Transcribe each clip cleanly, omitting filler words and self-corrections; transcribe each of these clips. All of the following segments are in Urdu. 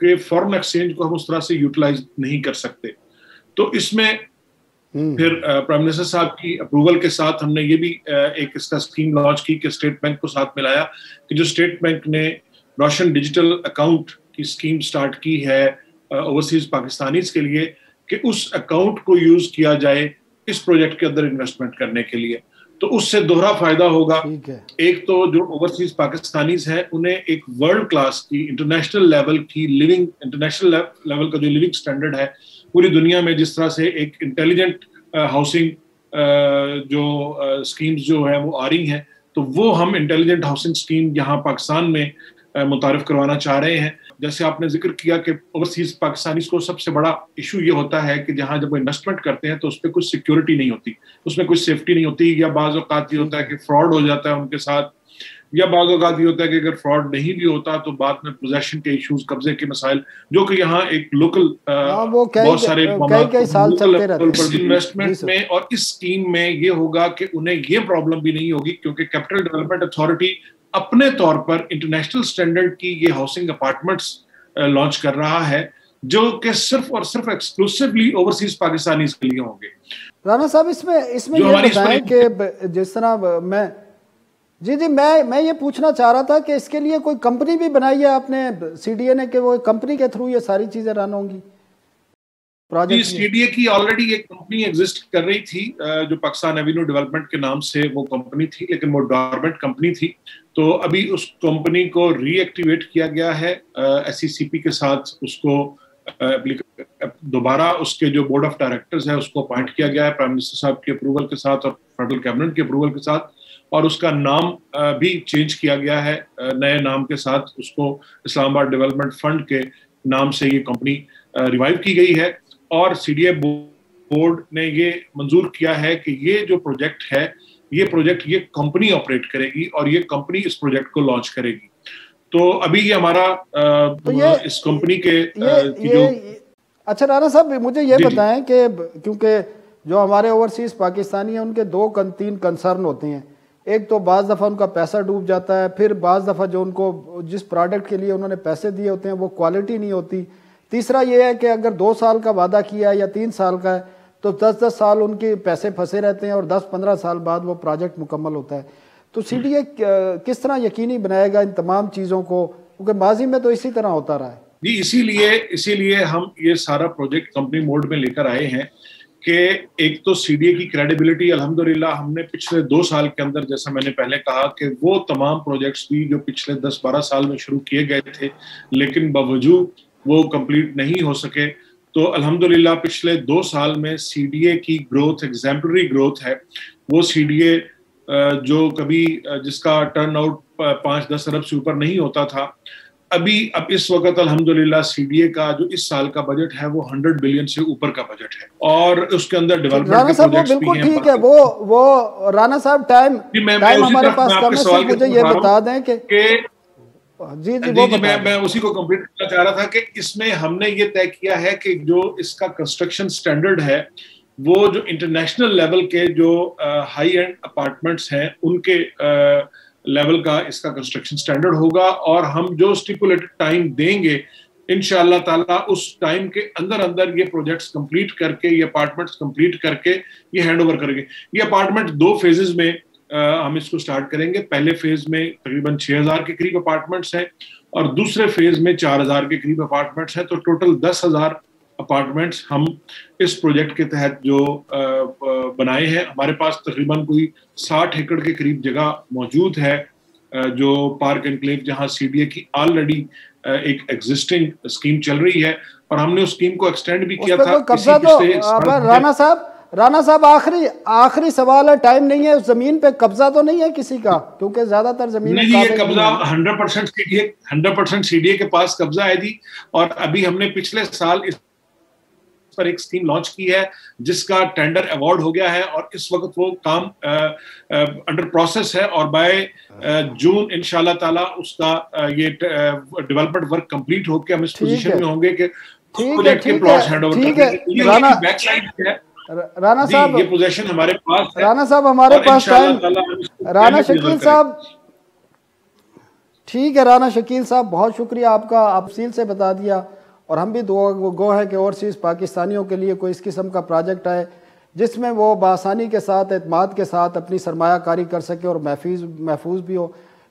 کہ فورن ایکسچینج کو ہم اس طرح سے یوٹیلائز نہیں کر سکتے. تو اس میں پھر پرائم منسٹر صاحب کی اپروول کے ساتھ ہم نے یہ بھی ایک اس کا اسکیم لانچ کی کہ اسٹیٹ بینک کو ساتھ ملایا کہ جو اسٹیٹ بینک نے روشن ڈیجیٹل اکاؤنٹ کی اسکیم سٹارٹ کی ہے اوورسیز پاکستانیز کے لیے, کہ اس اکاؤنٹ کو یوز کیا جائے اس پروجیکٹ کے اندر انویسٹمنٹ کرنے کے لیے. تو اس سے دوہرا فائدہ ہوگا. ایک تو جو اوورسیز پاکستانیز ہیں انہیں ایک ورلڈ کلاس کی انٹرنیشنل لیول کی لیونگ, انٹرنیشنل لیول کا جو لیونگ سٹینڈرڈ ہے پوری دنیا میں, جس طرح سے ایک انٹیلیجنٹ ہاؤسنگ جو اسکیمز جو ہیں وہ آ رہی ہیں, تو وہ ہم انٹیلیجنٹ ہاؤسنگ اسکیم یہاں پاکستان میں متعارف کروانا چاہ رہے ہیں. جیسے آپ نے ذکر کیا کہ اوورسیز پاکستانیز کو سب سے بڑا ایشو یہ ہوتا ہے کہ جہاں جب وہ انویسٹمنٹ کرتے ہیں تو اس پہ کچھ سیکیورٹی نہیں ہوتی, اس میں کچھ سیفٹی نہیں ہوتی, یا بعض اوقات یہ ہوتا ہے کہ فراڈ ہو جاتا ہے ان کے ساتھ, یا بعض اوقات یہ ہوتا ہے کہ اگر فراڈ نہیں بھی ہوتا تو بعد میں پوزیشن کے ایشوز, قبضے کے مسائل, جو کہ یہاں ایک لوکل بہت سارے انویسٹمنٹ میں اور اس اسکیم میں یہ ہوگا کہ انہیں یہ پرابلم بھی نہیں ہوگی, کیونکہ کیپٹل ڈیولپمنٹ اتھارٹی اپنے طور پر انٹرنیشنل سٹینڈرڈ کی یہ ہاؤسنگ اپارٹمنٹس لانچ کر رہا ہے جو کہ صرف اور صرف ایکسکلوسیولی اوورسیز پاکستانیز کے لیے ہوں گے. رانا صاحب اس میں یہ بتائیں کہ جس طرح میں یہ پوچھنا چاہ رہا تھا کہ اس کے لیے کوئی کمپنی بھی بنائی ہے آپ نے سی ڈی اے نے, کہ وہ کمپنی کے تھرو یہ ساری چیزیں رن ہوں گی؟ جی, سی ڈی اے کی آلریڈی ایک کمپنی ایگزسٹ کر رہی تھی جو پاکستان ایوینیو ڈیولپمنٹ کے نام سے وہ کمپنی تھی, لیکن وہ ڈورمنٹ کمپنی تھی. تو ابھی اس کمپنی کو ری ایکٹیویٹ کیا گیا ہے ایس ای سی پی کے ساتھ, اس کو دوبارہ اس کے جو بورڈ آف ڈائریکٹرز ہے اس کو اپوائنٹ کیا گیا ہے پرائم منسٹر صاحب کے اپروول کے ساتھ اور فیڈرل کیبنٹ کے اپروول کے ساتھ, اور اس کا نام بھی چینج کیا گیا ہے نئے نام کے ساتھ. اس کو اسلام آباد ڈیولپمنٹ فنڈ کے نام سے یہ کمپنی ریوائیو کی گئی ہے, اور سی ڈی اے بورڈ نے یہ منظور کیا ہے کہ یہ جو پروجیکٹ ہے یہ کمپنی آپریٹ کرے گی اور یہ کمپنی اس پروجیکٹ کو لانچ کرے گی. تو ابھی یہ ہمارا اس کمپنی کے اچھا رانا صاحب مجھے یہ بتائیں کہ کیونکہ جو ہمارے اوورسیز پاکستانی ہیں ان کے 2-3 کنسرن ہوتے ہیں. ایک تو بعض دفعہ ان کا پیسہ ڈوب جاتا ہے, پھر بعض دفعہ جو ان کو جس پروڈکٹ کے لیے انہوں نے پیسے دیے ہوتے ہیں وہ کوالٹی نہیں ہوتی. تیسرا یہ ہے کہ اگر 2 سال کا وعدہ کیا ہے یا 3 سال کا ہے تو 10 سال ان کے پیسے پھنسے رہتے ہیں اور 10-15 سال بعد وہ پروجیکٹ مکمل ہوتا ہے. تو سی ڈی اے کس طرح یقینی بنائے گا ان تمام چیزوں کو, کیونکہ ماضی میں تو اسی طرح ہوتا رہا ہے. جی, اسی لیے ہم یہ سارا پروجیکٹ کمپنی موڈ میں لے کر آئے ہیں کہ ایک تو سی ڈی اے کی کریڈیبلٹی الحمدللہ ہم نے پچھلے 2 سال کے اندر, جیسا میں نے پہلے کہا کہ وہ تمام پروجیکٹس بھی جو پچھلے 10-12 سال میں شروع کیے گئے تھے لیکن باوجود وہ کمپلیٹ نہیں ہو سکے, تو الحمدللہ پچھلے 2 سال میں سی ڈی اے کی گروتھ ایگزیمپلری گروتھ ہے. وہ سی ڈی اے جو کبھی جس کا ٹرن آؤٹ 5-10 ارب سے اوپر نہیں ہوتا تھا, اب اس وقت الحمدللہ سی ڈی اے کا جو اس سال کا بجٹ ہے وہ 100 بلین سے اوپر کا بجٹ ہے, اور اس کے اندر ڈیولپمنٹ کے پروجیکٹس بھی ہیں. ٹھیک ہے, وہ رانا صاحب ٹائم ہمارے پاس کم ہے, مجھے یہ بتا دیں کہ جی میں اسی کو کمپلیٹ کرنا چاہ رہا تھا کہ اس میں ہم نے یہ طے کیا ہے کہ جو اس کا کنسٹرکشن سٹینڈرڈ ہے وہ جو انٹرنیشنل لیول کے جو ہائی اینڈ اپارٹمنٹس ہیں ان کے لیول کا اس کا کنسٹرکشن سٹینڈرڈ ہوگا, اور ہم جو اسٹیپولیٹڈ ٹائم دیں گے انشاءاللہ تعالیٰ اس ٹائم کے اندر یہ پروجیکٹس کمپلیٹ کر کے, یہ اپارٹمنٹس کمپلیٹ کر کے یہ ہینڈ اوور کریں گے. یہ اپارٹمنٹ 2 فیزز میں ہم اس کو سٹارٹ کریں گے. پہلے فیز میں تقریباً 6000 کے قریب اپارٹمنٹس ہیں اور دوسرے فیز میں 4000 کے قریب اپارٹمنٹس ہیں, تو ٹوٹل 10,000 اپارٹمنٹس ہم اس پروجیکٹ کے تحت جو بنائے ہیں. ہمارے پاس تقریباً کوئی 60 ایکڑ کے قریب جگہ موجود ہے جو پارک انکلیو, جہاں سی ڈی اے کی آلریڈی ایک ایگزسٹنگ اسکیم چل رہی ہے, اور ہم نے اس اسکیم کو ایکسٹینڈ بھی کیا تھا. رانا صاحب آخری سوال ہے, ٹائم نہیں ہے, زمین پہ قبضہ تو نہیں ہے کسی کا, کیونکہ زیادہ تر زمین نہیں, یہ قبضہ 100% سی ڈی اے کے پاس قبضہ ہے جی. اور ابھی ہم نے پچھلے سال اس پر ایک اسکیم لانچ کی ہے جس کا ٹینڈر ایوارڈ ہو گیا ہے, اور اس وقت وہ کام انڈر پروسیس ہے, اور بائی جون انشاءاللہ تعالیٰ اس کا یہ ڈیولپمنٹ ورک کمپلیٹ ہو کے ہم اس پوزیشن میں ہوں گے کہ پروجیکٹ کے پلاٹس ہینڈ اوور کریں گے. رانا صاحب یہ پوزیشن ہمارے پاس ہے, رانا صاحب ہمارے پاس ٹائم, رانا شکیل صاحب ٹھیک ہے, رانا شکیل صاحب بہت شکریہ آپ کا, آپ تفصیل سے بتا دیا. اور ہم بھی دعا گو ہیں کہ اوورسیز پاکستانیوں کے لیے کوئی اس قسم کا پروجیکٹ آئے جس میں وہ بآسانی کے ساتھ اعتماد کے ساتھ اپنی سرمایہ کاری کر سکے اور محفوظ بھی ہو۔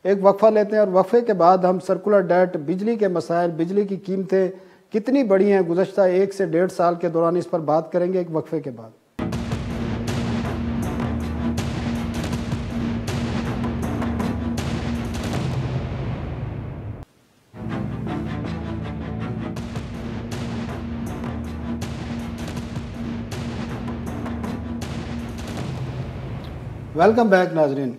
ایک وقفہ لیتے ہیں اور وقفے کے بعد ہم سرکولر ڈیٹ، بجلی کے مسائل، بجلی کی قیمتیں کتنی بڑی ہیں گزشتہ 1 سے 1.5 سال کے دوران، اس پر بات کریں گے ایک وقفے کے بعد۔ ویلکم بیک ناظرین،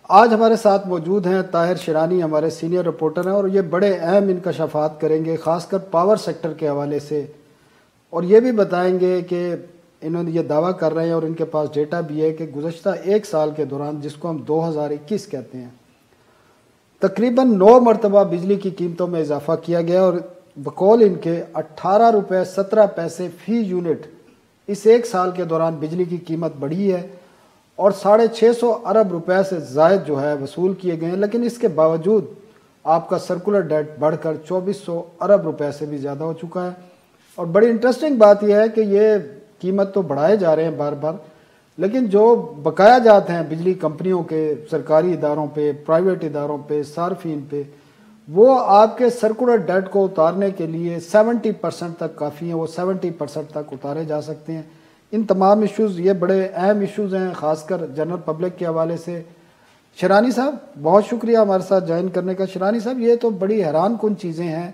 آج ہمارے ساتھ موجود ہیں طاہر شیرانی، ہمارے سینئر رپورٹر ہیں، اور یہ بڑے اہم انکشافات کریں گے خاص کر پاور سیکٹر کے حوالے سے، اور یہ بھی بتائیں گے کہ انہوں نے یہ دعویٰ کر رہے ہیں اور ان کے پاس ڈیٹا بھی ہے کہ گزشتہ 1 سال کے دوران، جس کو ہم 2021 کہتے ہیں، تقریباً 9 مرتبہ بجلی کی قیمتوں میں اضافہ کیا گیا اور بقول ان کے 18 روپے 17 پیسے فی یونٹ اس 1 سال کے دوران بجلی کی قیمت بڑھی ہے اور 650 ارب روپے سے زائد جو ہے وصول کیے گئے ہیں، لیکن اس کے باوجود آپ کا سرکولر ڈیٹ بڑھ کر 2400 ارب روپے سے بھی زیادہ ہو چکا ہے۔ اور بڑی انٹرسٹنگ بات یہ ہے کہ یہ قیمت تو بڑھائے جا رہے ہیں بار بار، لیکن جو بقایا جاتے ہیں بجلی کمپنیوں کے، سرکاری اداروں پہ، پرائیویٹ اداروں پہ، صارفین پہ، وہ آپ کے سرکولر ڈیٹ کو اتارنے کے لیے 70% تک کافی ہیں، وہ 70% تک اتارے جا سکتے ہیں۔ ان تمام ایشوز، یہ بڑے اہم ایشوز ہیں خاص کر جنرل پبلک کے حوالے سے۔ شیرانی صاحب بہت شکریہ ہمارے ساتھ جوائن کرنے کا۔ شیرانی صاحب، یہ تو بڑی حیران کن چیزیں ہیں،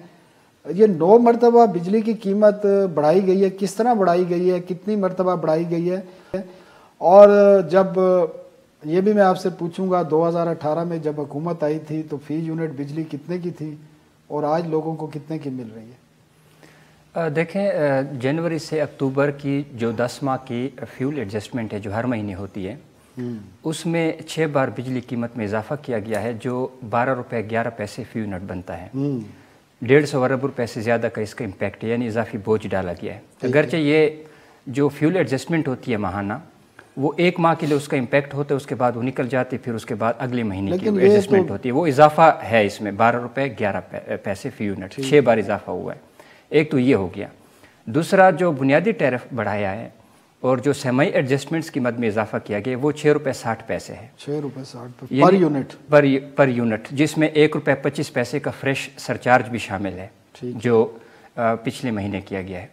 یہ 9 مرتبہ بجلی کی قیمت بڑھائی گئی ہے، کس طرح بڑھائی گئی ہے، کتنی مرتبہ بڑھائی گئی ہے؟ اور جب یہ بھی میں آپ سے پوچھوں گا 2018 میں جب حکومت آئی تھی تو فی یونٹ بجلی کتنے کی تھی اور آج لوگوں کو کتنے کی مل رہی ہے؟ دیکھیں، جنوری سے اکتوبر کی جو 10 ماہ کی فیول ایڈجسٹمنٹ ہے جو ہر مہینے ہوتی ہے، اس میں 6 بار بجلی قیمت میں اضافہ کیا گیا ہے جو 12 روپے 11 پیسے فی یونٹ بنتا ہے۔ 150 ارب روپے سے زیادہ کا اس کا امپیکٹ ہے، یعنی اضافی بوجھ ڈالا گیا ہے۔ اگرچہ یہ جو فیول ایڈجسٹمنٹ ہوتی ہے ماہانہ، وہ 1 ماہ کے لیے اس کا امپیکٹ ہوتا ہے، اس کے بعد وہ نکل جاتی ہے، پھر اس کے بعد اگلے مہینے کی ایڈجسٹمنٹ ہوتی ہے، وہ اضافہ ہے اس میں 12 روپے 11 پیسے فی یونٹ، 6 بار اضافہ ہوا ہے۔ ایک تو یہ ہو گیا۔ دوسرا، جو بنیادی ٹیرف بڑھایا ہے اور جو سیمائی ایڈجسٹمنٹس کی مد میں اضافہ کیا گیا وہ 6 روپے 60 پیسے ہے، 6 روپے 60 پر یونٹ، پر یونٹ، جس میں 1 روپے 25 پیسے کا فریش سرچارج بھی شامل ہے جو پچھلے مہینے کیا گیا ہے۔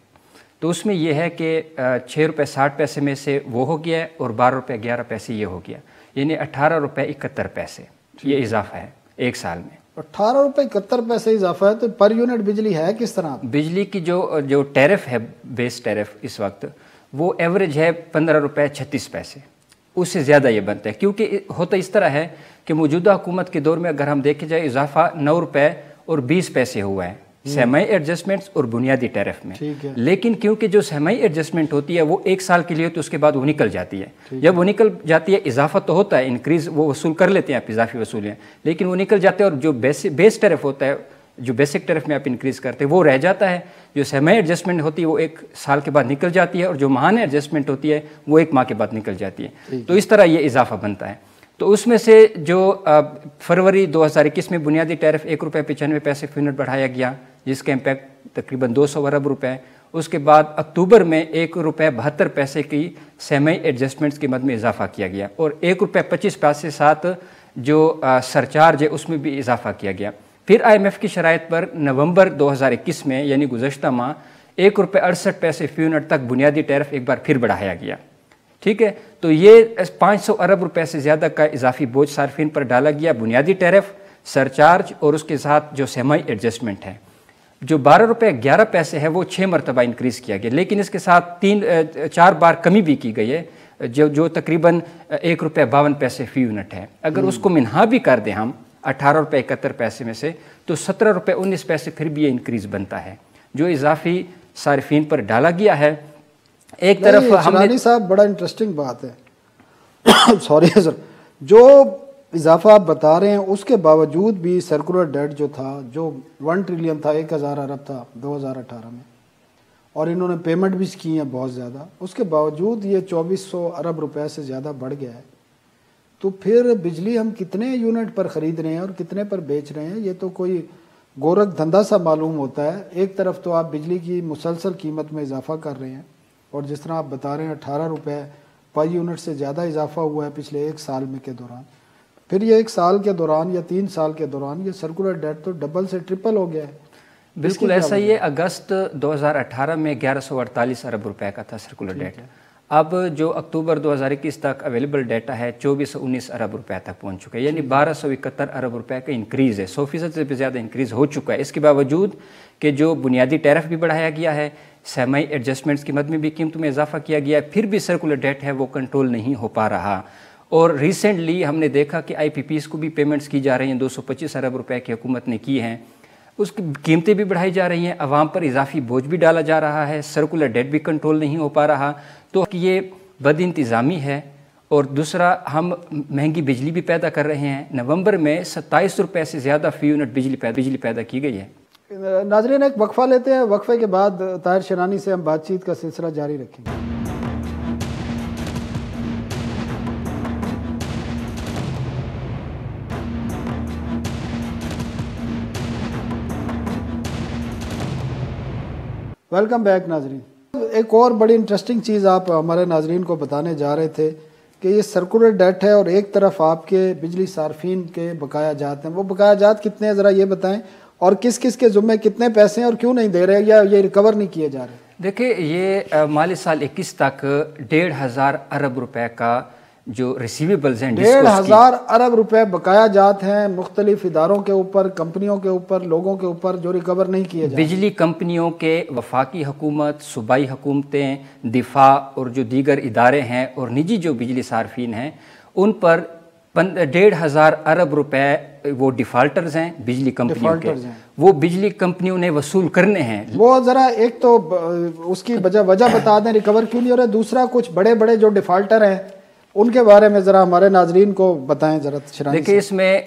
تو اس میں یہ ہے کہ 6 روپے 60 پیسے میں سے وہ ہو گیا ہے اور 12 روپے 11 پیسے یہ ہو گیا، یعنی 18 روپے 71 پیسے یہ اضافہ ہے 1 سال میں۔ 18 روپے 71 پیسے اضافہ ہے، تو پر یونٹ بجلی ہے کس طرح؟ بجلی کی جو ٹیرف ہے، بیس ٹیرف اس وقت وہ ایوریج ہے 15 روپے 36 پیسے، اس سے زیادہ یہ بنتا ہے، کیونکہ ہوتا اس طرح ہے کہ موجودہ حکومت کے دور میں اگر ہم دیکھے جائے اضافہ 9 روپے اور 20 پیسے ہوا ہے سیمائی ایڈجسٹمنٹس اور بنیادی ٹیرف میں، لیکن کیونکہ جو سیمائی ایڈجسٹمنٹ ہوتی ہے وہ 1 سال کے لیے ہوتی ہے، اس کے بعد وہ نکل جاتی ہے۔ جب وہ نکل جاتی ہے، اضافہ تو ہوتا ہے، انکریز وہ وصول کر لیتے ہیں آپ، اضافی وصولیاں، لیکن وہ نکل جاتے ہیں اور جو بیس ٹیرف ہوتا ہے، جو بیسک ٹیرف میں آپ انکریز کرتے ہیں وہ رہ جاتا ہے۔ جو سیمائی ایڈجسٹمنٹ ہوتی ہے وہ 1 سال کے بعد نکل جاتی ہے، اور جو ماہانہ ایڈجسٹمنٹ ہوتی ہے وہ 1 ماہ کے بعد نکل جاتی ہے۔ تو اس طرح یہ اضافہ بنتا ہے۔ تو اس میں سے جو فروری 2021 میں بنیادی ٹیرف 1 روپے 95 پیسے فی یونٹ بڑھایا گیا، جس کا امپیکٹ تقریباً 200 ارب روپے۔ اس کے بعد اکتوبر میں 1 روپے 72 پیسے کی سیمائی ایڈجسٹمنٹس کی مد میں اضافہ کیا گیا، اور 1 روپے 25 پیسے ساتھ جو سرچارج ہے اس میں بھی اضافہ کیا گیا۔ پھر IMF کی شرائط پر نومبر 2021 میں، یعنی گزشتہ ماہ، 1 روپے 68 پیسے فی یونٹ تک بنیادی ٹیرف ایک بار پھر بڑھایا گیا۔ ٹھیک ہے، تو یہ 500 ارب روپے سے زیادہ کا اضافی بوجھ صارفین پر ڈالا گیا، بنیادی ٹیرف، سرچارج اور اس کے ساتھ جو سیمائی ایڈجسٹمنٹ ہے۔ جو 12 روپے 11 پیسے ہے وہ 6 مرتبہ انکریز کیا گیا، لیکن اس کے ساتھ 4 بار کمی بھی کی گئی ہے، جو تقریباً 1 روپے 52 پیسے فی یونٹ ہے۔ اگر اس کو منہا بھی کر دیں ہم 18 روپے 71 پیسے میں سے، تو 17 روپے 19 پیسے پھر بھی یہ انکریز بنتا ہے جو اضافی صارفین پر ڈالا گیا ہے۔ ایک طرف شیرانی صاحب، بڑا انٹرسٹنگ بات ہے سوری سر، جو اضافہ آپ بتا رہے ہیں اس کے باوجود بھی سرکولر ڈیٹ جو تھا، جو 1 ٹریلین تھا، 1000 ارب تھا 2018 میں، اور انہوں نے پیمنٹ بھی کی ہیں بہت زیادہ، اس کے باوجود یہ 2400 ارب روپے سے زیادہ بڑھ گیا ہے۔ تو پھر بجلی ہم کتنے یونٹ پر خرید رہے ہیں اور کتنے پر بیچ رہے ہیں؟ یہ تو کوئی گورکھ دھندا سا معلوم ہوتا ہے. ایک طرف تو آپ بجلی کی مسلسل قیمت میں اضافہ کر رہے ہیں اور جس طرح آپ بتا رہے ہیں 18 روپے پر یونٹ سے زیادہ اضافہ ہوا ہے پچھلے ایک سال میں کے دوران. پھر یہ ایک سال کے دوران یا 3 سال کے دوران یہ سرکولر ڈیٹ تو ڈبل سے ٹرپل ہو گیا ہے. بالکل ایسا ہی ہے. اگست 2018 میں 1148 ارب روپے کا تھا سرکولر ڈیٹ. اب جو اکتوبر 2021 تک اویلیبل ڈیٹا ہے 2419 ارب روپے تک پہنچ چکا ہے, یعنی 1271 ارب روپے کا انکریز ہے. 100% سے بھی زیادہ انکریز ہو چکا ہے. اس کے باوجود کہ جو بنیادی ٹیرف بھی بڑھایا گیا ہے, سیمائی ایڈجسٹمنٹس کی مد میں بھی قیمتوں میں اضافہ کیا گیا ہے, پھر بھی سرکولر ڈیٹ ہے وہ کنٹرول نہیں ہو پا رہا. اور ریسنٹلی ہم نے دیکھا کہ آئی پی پیز کو بھی پیمنٹس کی جا رہی ہیں, 225 ارب روپے کی حکومت نے کی ہیں. اس کی قیمتیں بھی بڑھائی جا رہی ہیں, عوام پر اضافی بوجھ بھی ڈالا جا رہا ہے, سرکولر ڈیٹ بھی کنٹرول نہیں ہو پا رہا. تو یہ بد انتظامی ہے. اور دوسرا, ہم مہنگی بجلی بھی پیدا کر رہے ہیں. نومبر میں 27 روپے سے زیادہ فی یونٹ بجلی پیدا کی گئی ہے. ناظرین ایک وقفہ لیتے ہیں, وقفے کے بعد طاہر شیرانی سے ہم بات چیت کا سلسلہ جاری رکھیں گے. ویلکم بیک ناظرین. ایک اور بڑی انٹرسٹنگ چیز آپ ہمارے ناظرین کو بتانے جا رہے تھے کہ یہ سرکولر ڈیٹ ہے اور ایک طرف آپ کے بجلی صارفین کے بقایا جات ہیں. وہ بقایا جات کتنے ہیں ذرا یہ بتائیں, اور کس کس کے ذمے کتنے پیسے ہیں اور کیوں نہیں دے رہے یا یہ ریکور نہیں کیے جا رہے؟ دیکھیں, یہ مالی سال 21 تک 1,500 ارب روپے کا جو ریسیویبلز ہیں 1,500 ارب روپے بقایا جات ہیں مختلف اداروں کے اوپر, کمپنیوں کے اوپر, لوگوں کے اوپر جو ریکور نہیں کیے جا رہے. بجلی کمپنیوں کے وفاقی حکومت, صوبائی حکومتیں, دفاع اور جو دیگر ادارے ہیں اور نجی جو بجلی صارفین ہیں ان پر 1,500 ارب روپے وہ ڈیفالٹرز ہیں بجلی کمپنیوں کے, وہ بجلی کمپنیوں نے وصول کرنے ہیں. وہ ذرا ایک تو اس کی وجہ بتا دیں ریکور کیوں نہیں ہو رہا. دوسرا, کچھ بڑے بڑے جو ڈیفالٹر ہیں ان کے بارے میں ذرا ہمارے ناظرین کو بتائیں ذرا. دیکھیں, اس میں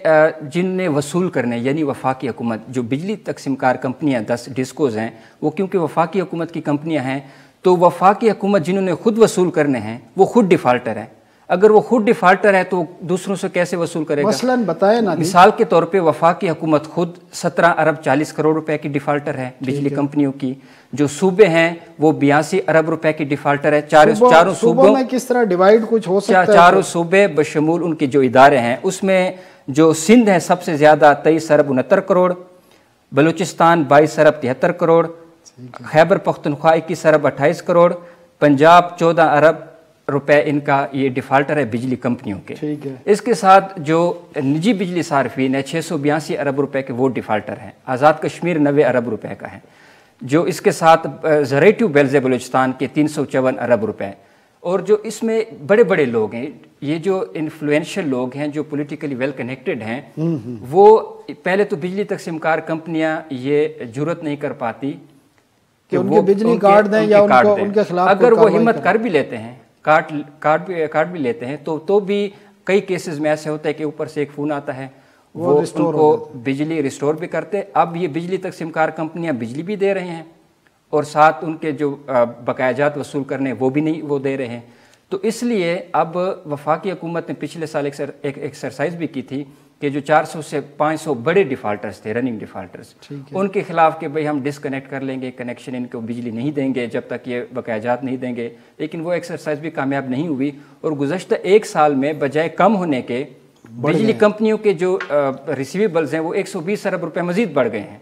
جن نے وصول کرنے یعنی وفاقی حکومت, جو بجلی تقسیم کار کمپنیاں 10 ڈسکوز ہیں, وہ کیونکہ وفاقی حکومت کی کمپنیاں ہیں تو وفاقی حکومت جنہوں نے خود وصول کرنے ہیں وہ خود ڈیفالٹر ہیں. اگر وہ خود ڈیفالٹر ہے تو دوسروں سے کیسے وصول کرے گا؟ مثلاً بتائیں نا. مثال کے طور پہ وفاقی حکومت خود 17 ارب 40 کروڑ روپے کی ڈیفالٹر ہے بجلی کمپنیوں کی. جو صوبے ہیں وہ 82 ارب روپے کی ڈیفالٹر ہے. چاروں صوبوں میں کس طرح ڈیوائیڈ کچھ ہو سکتا ہے؟ چاروں صوبے بشمول ان کے جو ادارے ہیں, اس میں جو سندھ ہے سب سے زیادہ 23 ارب 69 کروڑ, بلوچستان 22 ارب 73 کروڑ, خیبر پختونخوا 21 ارب 28 کروڑ, پنجاب 14 ارب روپے ان کا یہ ڈیفالٹر ہے بجلی کمپنیوں کے. اس کے ساتھ جو نجی بجلی صارفین ہے 682 ارب روپے کے وہ ڈیفالٹر ہیں. آزاد کشمیر 90 ارب روپے کا ہے. جو اس کے ساتھ زرعی ٹیوب ویلز ہے بلوچستان کے 354 ارب روپے. اور جو اس میں بڑے بڑے لوگ ہیں, یہ جو انفلوئنشل لوگ ہیں جو پولیٹیکلی ویل کنیکٹڈ ہیں, وہ پہلے تو بجلی تقسیم کار کمپنیاں یہ جرت نہیں کر پاتی کہ ان کے بجلی کارڈ دیں یا ان کے خلاف. اگر وہ ہمت کر بھی لیتے ہیں, کارڈ بھی لیتے ہیں, تو بھی کئی کیسز میں ایسے ہوتا ہے کہ اوپر سے ایک فون آتا ہے, وہ ان کو بجلی ریسٹور بھی کرتے. اب یہ بجلی تقسیم کار کمپنیاں بجلی بھی دے رہے ہیں اور ساتھ ان کے جو بقایا جات وصول کرنے وہ بھی نہیں وہ دے رہے ہیں. تو اس لیے اب وفاقی حکومت نے پچھلے سال ایک ایکسرسائز بھی کی تھی کہ جو 400 سے 500 بڑے ڈیفالٹرز تھے, رننگ ڈیفالٹرز, ان کے خلاف کہ بھئی ہم ڈسکنیکٹ کر لیں گے کنیکشن, ان کو بجلی نہیں دیں گے جب تک یہ بقایا جات نہیں دیں گے. لیکن وہ ایکسرسائز بھی کامیاب نہیں ہوئی اور گزشتہ ایک سال میں بجائے کم ہونے کے بجلی کمپنیوں کے جو ریسیویبلز ہیں وہ 120 ارب روپے مزید بڑھ گئے ہیں.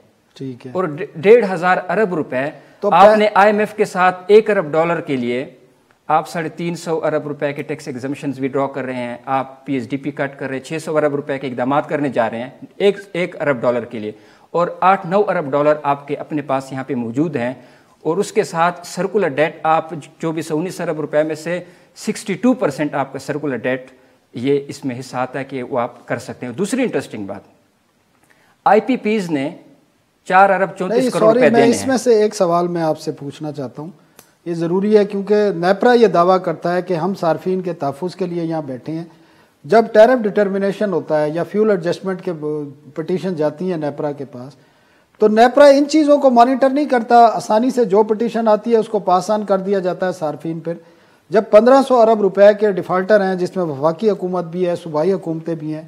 اور 1,500 ارب روپے آپ نے آئی ایم ایف کے ساتھ 1 ارب ڈالر کے لیے آپ 350 ارب روپے کے ٹیکس ایگزمپشنز وڈرا کر رہے ہیں, آپ پی ایس ڈی پی کٹ کر رہے ہیں, 600 ارب روپے کے اقدامات کرنے جا رہے ہیں 1 ارب ڈالر کے لیے, اور 8-9 ارب ڈالر آپ کے اپنے پاس یہاں پہ موجود ہیں. اور اس کے ساتھ سرکولر ڈیٹ آپ 2419 ارب روپے میں سے 62% آپ کا سرکولر ڈیٹ یہ اس میں حصہ آتا ہے کہ وہ آپ کر سکتے ہیں. دوسری انٹرسٹنگ بات, آئی پی پیز نے 4 ارب 34 کروڑ روپے دینے ہیں. اس میں سے ایک سوال میں آپ سے پوچھنا چاہتا ہوں, یہ ضروری ہے کیونکہ نیپرا یہ دعویٰ کرتا ہے کہ ہم صارفین کے تحفظ کے لیے یہاں بیٹھے ہیں. جب ٹیرف ڈٹرمنیشن ہوتا ہے یا فیول ایڈجسٹمنٹ کے پٹیشن جاتی ہیں نیپرا کے پاس, تو نیپرا ان چیزوں کو مانیٹر نہیں کرتا. آسانی سے جو پٹیشن آتی ہے اس کو پاس آن کر دیا جاتا ہے صارفین پر. جب 1500 ارب روپے کے ڈیفالٹر ہیں جس میں وفاقی حکومت بھی ہے, صوبائی حکومتیں بھی ہیں,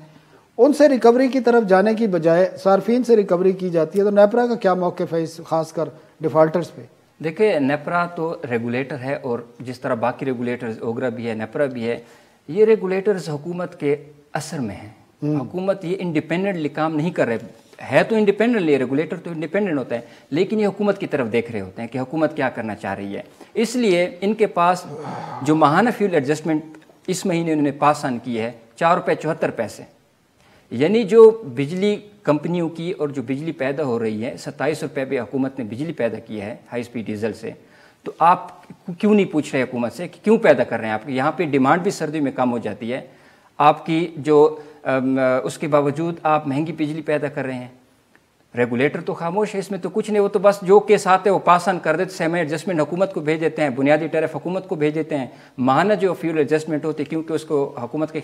ان سے ریکوری کی طرف جانے کی بجائے صارفین سے ریکوری کی جاتی ہے. تو نیپرا کا کیا موقف ہے اس خاص کر ڈیفالٹرز پہ؟ دیکھیں نیپرا تو ریگولیٹر ہے، اور جس طرح باقی ریگولیٹرز اوگرا بھی ہے، نیپرا بھی ہے، یہ ریگولیٹرز حکومت کے اثر میں ہیں. حکومت یہ انڈیپینڈنٹلی کام نہیں کر رہے ہے، تو انڈیپینڈنٹلی ریگولیٹر تو انڈیپینڈنٹ ہوتا ہے، لیکن یہ حکومت کی طرف دیکھ رہے ہوتے ہیں کہ حکومت کیا کرنا چاہ رہی ہے. اس لیے ان کے پاس جو ماہانہ فیول ایڈجسٹمنٹ اس مہینے انہوں نے پاس آن کی ہے 4.74 روپے، یعنی جو بجلی کمپنیوں کی اور جو بجلی پیدا ہو رہی ہے 27 روپے پہ حکومت نے بجلی پیدا کی ہے ہائی سپیڈ ڈیزل سے. تو آپ کیوں نہیں پوچھ رہے حکومت سے کہ کیوں پیدا کر رہے ہیں آپ؟ یہاں پہ ڈیمانڈ بھی سردی میں کم ہو جاتی ہے آپ کی، جو اس کے باوجود آپ مہنگی بجلی پیدا کر رہے ہیں. ریگولیٹر تو خاموش ہے، اس میں تو کچھ نہیں، وہ تو بس جو کیس آتے ہیں وہ پاس آن کر دیتے، سیمی ایڈجسٹمنٹ حکومت کو بھیج دیتے ہیں، بنیادی ٹیرف حکومت کو بھیج دیتے ہیں. ماہانہ جو فیول ایڈجسٹمنٹ ہوتی ہے کیونکہ اس کو حکومت کے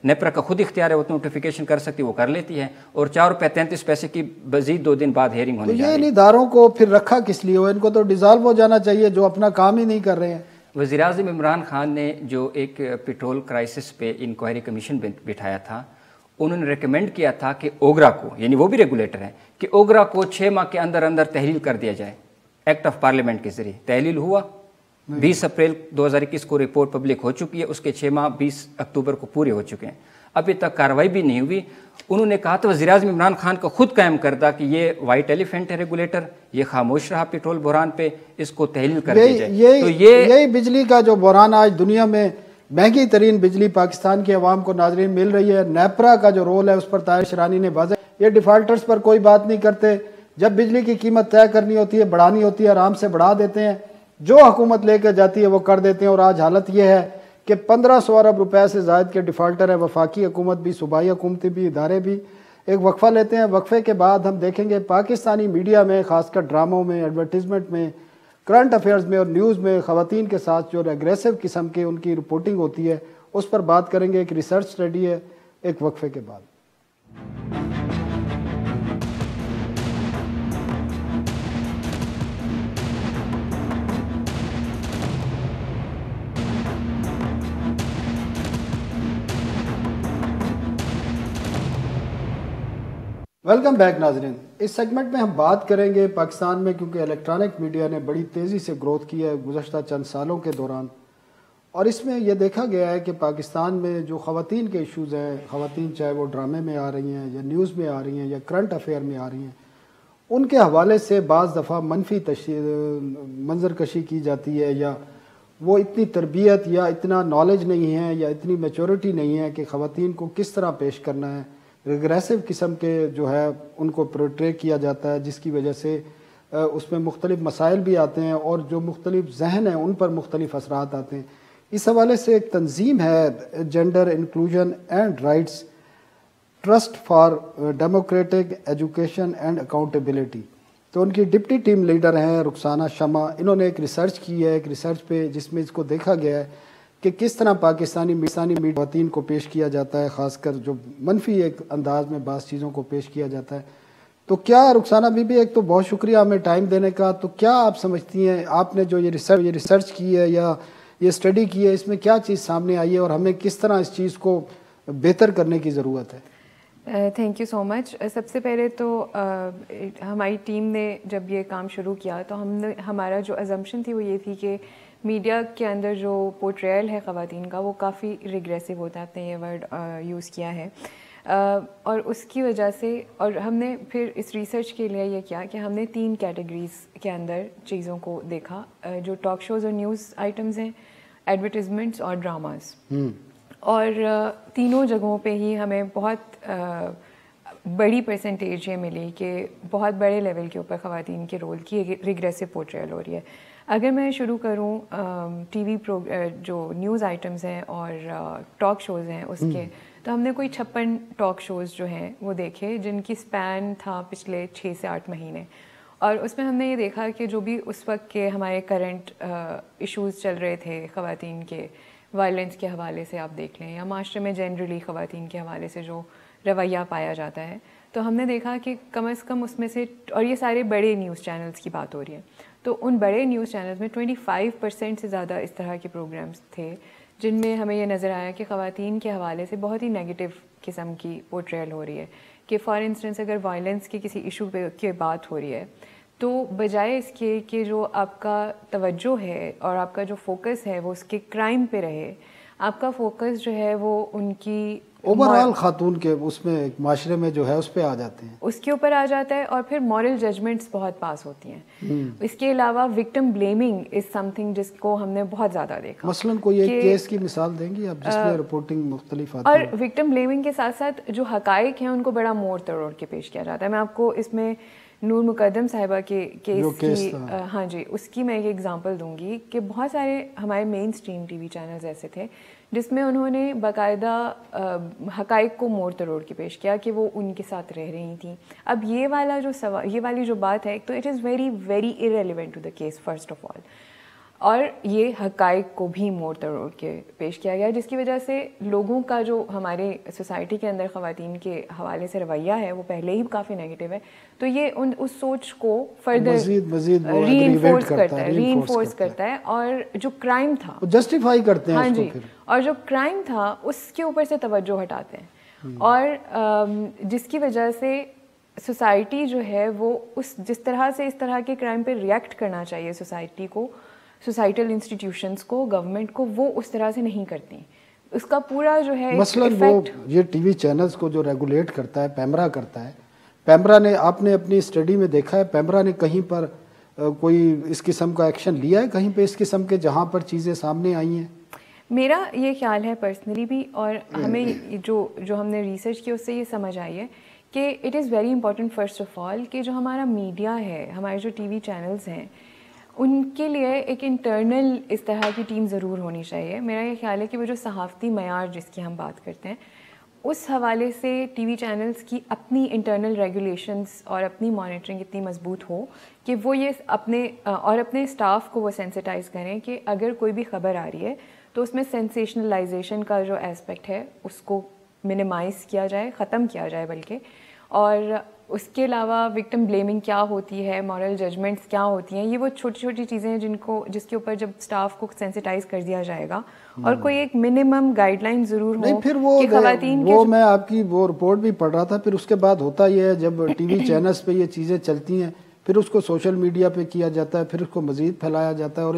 نیپرا کا خود اختیار ہے، وہ نوٹیفیکیشن کر سکتی ہے، وہ کر لیتی ہے. اور 4.33 روپے کی مزید 2 دن بعد ہیئرنگ ہونے جا رہی ہے. تو یہ اداروں کو پھر رکھا کس لیے ہو؟ ان کو تو ڈیزالو ہو جانا چاہیے جو اپنا کام ہی نہیں کر رہے ہیں. وزیر اعظم عمران خان نے جو ایک پیٹرول کرائسس پہ انکوائری کمیشن بٹھایا تھا، انہوں نے ریکمینڈ کیا تھا کہ اوگرا کو، یعنی وہ بھی ریگولیٹر ہے، کہ اوگرا کو 6 ماہ کے اندر اندر تحلیل کر دیا جائے. ایکٹ آف پارلیمنٹ کے ذریعے تحلیل ہوا، 20 اپریل 2021 کو رپورٹ پبلک ہو چکی ہے، اس کے 6 ماہ 20 اکتوبر کو پورے ہو چکے ہیں، ابھی تک کارروائی بھی نہیں ہوئی. انہوں نے کہا تھا وزیر اعظم عمران خان کا خود قائم کردہ کہ یہ وائٹ ایلیفینٹ ہے ریگولیٹر، یہ خاموش رہا پیٹرول بحران پہ، اس کو تحلیل کر دیا جائے. تو یہی بجلی کا جو بحران آج دنیا میں مہنگی ترین بجلی پاکستان کی عوام کو ناظرین مل رہی ہے. نیپرا کا جو رول ہے اس پر طاہر شرانی نے واضح، یہ ڈیفالٹرز پر کوئی بات نہیں کرتے. جب بجلی کی قیمت طے کرنی ہوتی ہے، بڑھانی ہوتی ہے، آرام سے بڑھا دیتے ہیں، جو حکومت لے کے جاتی ہے وہ کر دیتے ہیں. اور آج حالت یہ ہے کہ 1500 ارب روپے سے زائد کے ڈیفالٹر ہے، وفاقی حکومت بھی، صوبائی حکومتی بھی، ادارے بھی. ایک وقفہ لیتے ہیں، وقفے کے بعد ہم دیکھیں گے پاکستانی میڈیا میں، خاص کر ڈراموں میں، ایڈورٹیزمنٹ میں، کرنٹ افیئرز میں اور نیوز میں خواتین کے ساتھ جو ایگریسو قسم کے ان کی رپورٹنگ ہوتی ہے اس پر بات کریں گے. ایک ریسرچ اسٹڈی ہے، ایک وقفے کے بعد. ویلکم بیک ناظرین. اس سیگمنٹ میں ہم بات کریں گے پاکستان میں، کیونکہ الیکٹرانک میڈیا نے بڑی تیزی سے گروتھ کی ہے گزشتہ چند سالوں کے دوران، اور اس میں یہ دیکھا گیا ہے کہ پاکستان میں جو خواتین کے ایشوز ہیں، خواتین چاہے وہ ڈرامے میں آ رہی ہیں یا نیوز میں آ رہی ہیں یا کرنٹ افیئر میں آ رہی ہیں، ان کے حوالے سے بعض دفعہ منفی منظر کشی کی جاتی ہے، یا وہ اتنی تربیت یا اتنا نالج نہیں ہے یا اتنی میچورٹی نہیں ہے کہ خواتین کو کس طرح پیش کرنا ہے. ریگریسو قسم کے جو ہے ان کو پورٹرے کیا جاتا ہے، جس کی وجہ سے اس میں مختلف مسائل بھی آتے ہیں اور جو مختلف ذہن ہیں ان پر مختلف اثرات آتے ہیں. اس حوالے سے ایک تنظیم ہے gender inclusion and rights trust for democratic education and accountability. تو ان کی ڈپٹی ٹیم لیڈر ہیں رخسانہ شمع. انہوں نے ایک ریسرچ کی ہے، ایک ریسرچ پہ جس میں اس کو دیکھا گیا ہے کہ کس طرح پاکستانی خواتین کو پیش کیا جاتا ہے، خاص کر جو منفی ایک انداز میں بعض چیزوں کو پیش کیا جاتا ہے. تو کیا رخسانہ بی بی، ایک تو بہت شکریہ ہمیں ٹائم دینے کا، تو کیا آپ سمجھتی ہیں آپ نے جو یہ ریسرچ کی ہے یا یہ اسٹڈی کی ہے، اس میں کیا چیز سامنے آئی ہے اور ہمیں کس طرح اس چیز کو بہتر کرنے کی ضرورت ہے؟ تھینک یو سو مچ. سب سے پہلے تو ہماری ٹیم نے جب یہ کام شروع کیا تو ہمارا جو ازمپشن تھی وہ یہ تھی کہ میڈیا کے اندر جو پورٹریل ہے خواتین کا وہ کافی ریگریسو ہوتا ہے، آپ نے یہ ورڈ یوز کیا ہے، اور اس کی وجہ سے، اور ہم نے پھر اس ریسرچ کے لیے یہ کیا کہ ہم نے 3 کیٹیگریز کے اندر چیزوں کو دیکھا، جو ٹاک شوز اور نیوز آئٹمز ہیں، ایڈورٹیزمنٹس اور ڈراماز. اور تینوں جگہوں پہ ہی ہمیں بہت بڑی پرسنٹیج یہ ملی کہ بہت بڑے لیول کے اوپر خواتین کے رول کی ریگریسو پورٹریل ہو رہی ہے. اگر میں شروع کروں ٹی وی جو نیوز آئٹمز ہیں اور ٹاک شوز ہیں اس کے، تو ہم نے کوئی 56 ٹاک شوز جو ہیں وہ دیکھے جن کی سپین تھا پچھلے 6 سے 8 مہینے. اور اس میں ہم نے یہ دیکھا کہ جو بھی اس وقت کے ہمارے کرنٹ ایشوز چل رہے تھے خواتین کے، وائلنس کے حوالے سے آپ دیکھ لیں یا معاشرے میں جنرلی خواتین کے حوالے سے جو رویہ پایا جاتا ہے، تو ہم نے دیکھا کہ کم از کم اس میں سے، اور یہ سارے بڑے نیوز چینلز کی بات ہو رہی ہے، تو ان بڑے نیوز چینلز میں 25% سے زیادہ اس طرح کے پروگرامز تھے جن میں ہمیں یہ نظر آیا کہ خواتین کے حوالے سے بہت ہی نیگیٹو قسم کی پورٹریل ہو رہی ہے. کہ فار انسٹنس اگر وائلنس کی کسی ایشو پہ بات ہو رہی ہے تو بجائے اس کے کہ جو آپ کا توجہ ہے اور آپ کا جو فوکس ہے وہ اس کے کرائم پہ رہے, آپ کا فوکس جو ہے وہ ان کی اوورآل خاتون کے اس میں ایک معاشرے میں جو ہے اس پہ آ جاتے ہیں, اس کے اوپر آ جاتا ہے, اور پھر مورل ججمنٹس بہت پاس ہوتی ہیں. اس کے علاوہ وکٹم بلیمنگ از سم تھنگ جس کو ہم نے بہت زیادہ دیکھا. مثلاً کوئی ایک کیس کی مثال دیں گی آپ جس میں رپورٹنگ مختلف آتی اور ہے؟ وکٹم بلیمنگ کے ساتھ ساتھ جو حقائق ہیں ان کو بڑا موڑ توڑ کے پیش کیا جاتا ہے. میں آپ کو اس میں نور مقدم صاحبہ کے کیس کی ہاں جی اس کی میں ایک ایگزامپل دوں گی کہ بہت سارے ہمارے مین اسٹریم ٹی وی چینلز ایسے تھے جس میں انہوں نے باقاعدہ حقائق کو موڑ توڑ کے پیش کیا کہ وہ ان کے ساتھ رہ رہی تھیں. اب یہ والی جو بات ہے تو it is very very irrelevant to the case first of all, اور یہ حقائق کو بھی موڑ توڑ کے پیش کیا گیا, جس کی وجہ سے لوگوں کا جو ہمارے سوسائٹی کے اندر خواتین کے حوالے سے رویہ ہے وہ پہلے ہی کافی نیگیٹو ہے. تو یہ اس سوچ کو فردر ری انفورس کرتا ہے, اور جو کرائم تھا جسٹیفائی کرتے ہیں. ہاں جی, اور جو کرائم تھا اس کے اوپر سے توجہ ہٹاتے ہیں, اور جس کی وجہ سے سوسائٹی جو ہے وہ جس طرح سے اس طرح کے کرائم پہ ریئیکٹ کرنا چاہیے سوسائٹی کو, سوسائٹل انسٹیٹیوشنس کو, گورنمنٹ کو, وہ اس طرح سے نہیں کرتی. اس کا پورا جو ہے مثلاً وہ یہ ٹی وی چینلز کو جو ریگولیٹ کرتا ہے پیمرا کرتا ہے, پیمرا نے آپ نے اپنی اسٹڈی میں دیکھا ہے پیمرا نے کہیں پر کوئی اس قسم کا ایکشن لیا ہے کہیں پہ اس قسم کے جہاں پر چیزیں سامنے آئی ہیں؟ میرا یہ خیال ہے پرسنلی بھی, اور ہمیں جو ہم نے ریسرچ کی اس سے یہ سمجھ آئی ہے کہ it is very important first of آل کہ جو ہمارا میڈیا ہے, ہمارے جو ٹی وی چینلز ہیں, ان کے لیے ایک انٹرنل اس طرح کی ٹیم ضرور ہونی چاہیے. میرا یہ خیال ہے کہ وہ جو صحافتی معیار جس کی ہم بات کرتے ہیں اس حوالے سے ٹی وی چینلز کی اپنی انٹرنل ریگولیشنز اور اپنی مانیٹرنگ اتنی مضبوط ہو کہ وہ یہ اپنے اسٹاف کو وہ سینسٹائز کریں کہ اگر کوئی بھی خبر آ رہی ہے تو اس میں سینسیشنلائزیشن کا جو اسپیکٹ ہے اس کو منیمائز کیا جائے, ختم کیا جائے بلکہ. اور اس کے علاوہ وکٹم بلیمنگ کیا ہوتی ہے, مورل ججمنٹس کیا ہوتی ہیں, یہ وہ چھوٹی چھوٹی چیزیں ہیں جس کے اوپر جب اسٹاف کو سینسٹائز کر دیا جائے گا اور کوئی ایک منیمم گائیڈ لائن ضرور ہو. پھر وہ میں آپ کی وہ رپورٹ بھی پڑھ رہا تھا, پھر اس کے بعد ہوتا یہ ہے جب ٹی وی چینلز پہ یہ چیزیں چلتی ہیں پھر اس کو سوشل میڈیا پہ کیا جاتا ہے, پھر اس کو مزید پھیلایا جاتا ہے, اور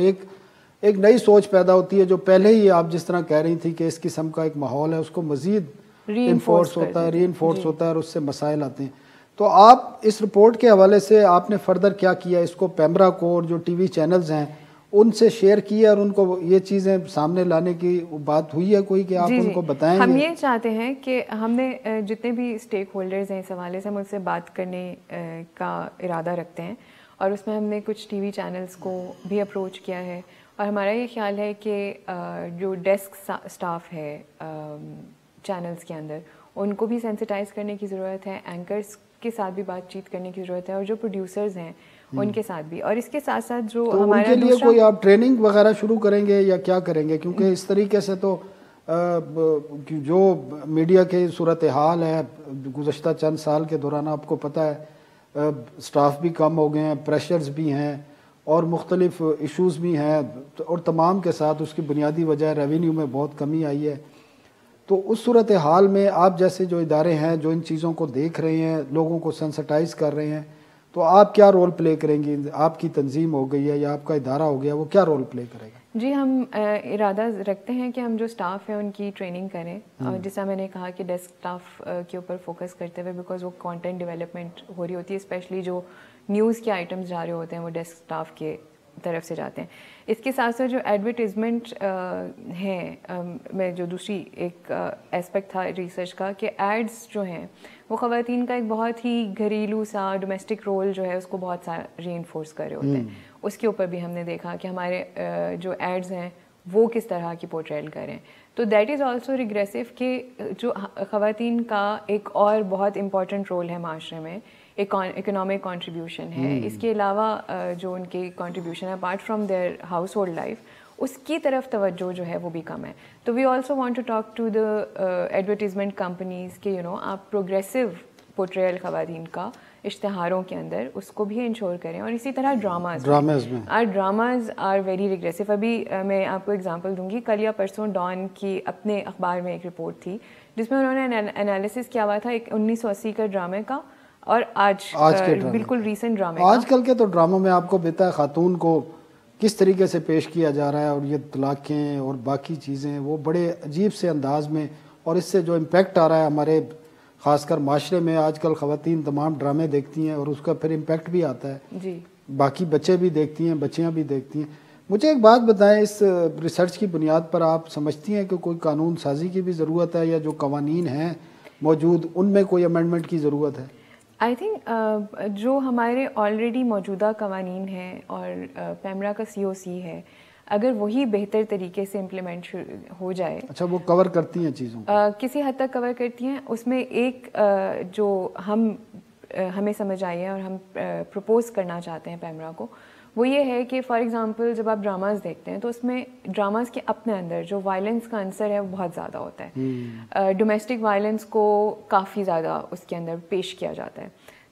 ایک نئی سوچ پیدا ہوتی ہے جو پہلے ہی آپ جس طرح کہہ رہی تھی کہ اس قسم کا ایک ماحول ہے اس کو مزید ری انفورس ہوتا ہے اور اس سے مسائل آتے ہیں. تو آپ اس رپورٹ کے حوالے سے آپ نے فردر کیا کیا, اس کو پیمرا کو اور جو ٹی وی چینلز ہیں ان سے شیئر کیا اور ان کو یہ چیزیں سامنے لانے کی بات ہوئی ہے کوئی کہ آپ ان کو بتائیں؟ ہم یہ چاہتے ہیں کہ ہم نے جتنے بھی اسٹیک ہولڈرز ہیں اس حوالے سے ہم ان سے بات کرنے کا ارادہ رکھتے ہیں, اور اس میں ہم نے کچھ ٹی وی چینلز کو بھی اپروچ کیا ہے, اور ہمارا یہ خیال ہے کہ جو ڈیسک اسٹاف ہے چینلز کے اندر ان کو بھی سینسٹائز کرنے کی ضرورت ہے, اینکرز کے ساتھ بھی بات چیت کرنے کی ضرورت ہے, اور جو پروڈیوسرز ہیں ان کے ساتھ بھی. اور اس کے ساتھ ساتھ جو ہمارا ان کے لیے کوئی آپ ٹریننگ وغیرہ شروع کریں گے یا کیا کریں گے؟ کیونکہ اس طریقے سے تو جو میڈیا کی صورتحال ہے گزشتہ چند سال کے دوران آپ کو پتہ ہے سٹاف بھی کم ہو گئے ہیں, پریشرز بھی ہیں اور مختلف ایشوز بھی ہیں, اور تمام کے ساتھ اس کی بنیادی وجہ ریونیو میں بہت کمی آئی ہے. تو اس صورتحال میں آپ جیسے جو ادارے ہیں جو ان چیزوں کو دیکھ رہے ہیں, لوگوں کو سینسٹائز کر رہے ہیں, تو آپ کیا رول پلے کریں گی؟ آپ کی تنظیم ہو گئی ہے یا آپ کا ادارہ ہو گیا, وہ کیا رول پلے کرے گا؟ جی ہم ارادہ رکھتے ہیں کہ ہم جو سٹاف ہے ان کی ٹریننگ کریں, اور جیسا میں نے کہا کہ ڈیسک سٹاف کے اوپر فوکس کرتے ہوئے, بیکاز وہ کانٹینٹ ڈیولپمنٹ ہو رہی ہوتی ہے, اسپیشلی جو نیوز کے آئٹمز جا رہے ہوتے ہیں وہ ڈیسک سٹاف کے طرف سے جاتے ہیں. اس کے ساتھ ساتھ جو ایڈورٹیزمنٹ ہیں, میں جو دوسری ایک اسپیکٹ تھا ریسرچ کا کہ ایڈز جو ہیں وہ خواتین کا ایک بہت ہی گھریلو سا ڈومیسٹک رول جو ہے اس کو بہت سا ری انفورس کر رہے ہوتے ہیں. اس کے اوپر بھی ہم نے دیکھا کہ ہمارے جو ایڈز ہیں وہ کس طرح کی پورٹریل کریں. تو دیٹ از آلسو ریگریسو کہ جو خواتین کا ایک اور بہت امپورٹنٹ رول ہے معاشرے میں, اکنامک کنٹریبیوشن ہے. اس کے علاوہ جو ان کی کنٹریبیوشن ہے apart from their household life, اس کی طرف توجہ جو ہے وہ بھی کم ہے. تو we also want to talk to the advertisement companies کہ آپ پروگریسو پورٹریل خواتین کا اشتہاروں کے اندر اس کو بھی انشور کریں. اور اسی طرح ڈراماز آر ویری ریگریسو. ابھی میں آپ کو اگزامپل دوں گی, کل یا پرسوں ڈان کی اپنے اخبار میں ایک رپورٹ تھی جس میں انہوں نے انالیسس کیا ہوا تھا ایک 1980 کا ڈرامے کا اور آج بالکل ریسنٹ ڈرامے کا. آج کل کے تو ڈراموں میں آپ کو بتا خاتون کو کس طریقے سے پیش کیا جا رہا ہے, اور یہ طلاقیں اور باقی چیزیں وہ بڑے عجیب سے انداز میں, اور اس سے جو امپیکٹ آ رہا ہے ہمارے خاص کر معاشرے میں. آج کل خواتین تمام ڈرامے دیکھتی ہیں اور اس کا پھر امپیکٹ بھی آتا ہے. جی باقی بچے بھی دیکھتی ہیں, بچیاں بھی دیکھتی ہیں. مجھے ایک بات بتائیں, اس ریسرچ کی بنیاد پر آپ سمجھتی ہیں کہ کوئی قانون سازی کی بھی ضرورت ہے, یا جو قوانین ہیں موجود ان میں کوئی امینڈمنٹ کی ضرورت ہے؟ آئی تھنک جو ہمارے آلریڈی موجودہ قوانین ہیں اور پیمرا کا COC ہے, اگر وہی بہتر طریقے سے امپلیمنٹ ہو جائے. اچھا, وہ کور کرتی ہیں چیزوں کو؟ کسی حد تک کور کرتی ہیں. اس میں ایک جو ہمیں سمجھ آئی ہے اور ہم پروپوز کرنا چاہتے ہیں پیمرا کو, وہ یہ ہے کہ فار ایگزامپل جب آپ ڈراماز دیکھتے ہیں تو اس میں ڈراماز کے اپنے اندر جو وائلنس کا عنصر ہے وہ بہت زیادہ ہوتا ہے. ڈومیسٹک وائلنس کو کافی زیادہ اس کے اندر پیش کیا جاتا ہے.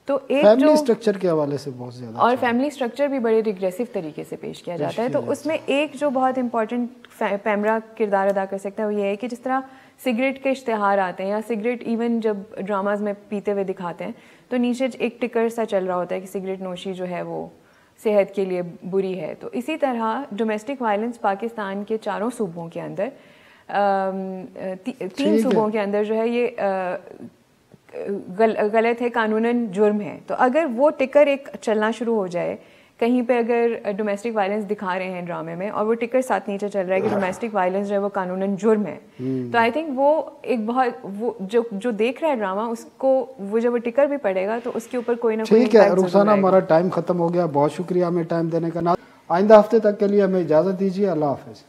تو ایک فیملی اسٹرکچر کے حوالے سے بہت زیادہ, اور فیملی اسٹرکچر بھی بڑے ریگریسو طریقے سے پیش کیا جاتا ہے. تو اس میں ایک جو بہت امپورٹنٹ پیمرا کردار ادا کر سکتا ہے وہ یہ ہے کہ جس طرح سگریٹ کے اشتہار آتے ہیں یا سگریٹ ایون جب ڈراماز میں پیتے ہوئے دکھاتے ہیں تو نیچے ایک ٹکر سا چل رہا ہوتا ہے کہ سگریٹ نوشی جو ہے وہ صحت کے لیے بری ہے. تو اسی طرح ڈومیسٹک وائلنس پاکستان کے 4 صوبوں کے اندر 3 صوبوں کے اندر جو ہے یہ غلط ہے, قانوناً جرم ہے. تو اگر وہ ٹکر ایک چلنا شروع ہو جائے کہیں پہ, اگر ڈومیسٹک وائلنس دکھا رہے ہیں ڈرامے میں اور وہ ٹکر ساتھ نیچے چل رہا ہے کہ ڈومیسٹک وائلنس جو ہے وہ قانوناً جرم ہے, تو آئی تھنک وہ ایک بہت وہ جو دیکھ رہا ہے ڈرامہ اس کو وہ جب وہ ٹکر بھی پڑے گا تو اس کے اوپر کوئی نہ کوئی. ٹھیک ہے رخسانہ, ہمارا ٹائم ختم ہو گیا. بہت شکریہ ہمیں ٹائم دینے کا. آئندہ ہفتے تک کے لیے ہمیں اجازت دیجیے. اللہ حافظ.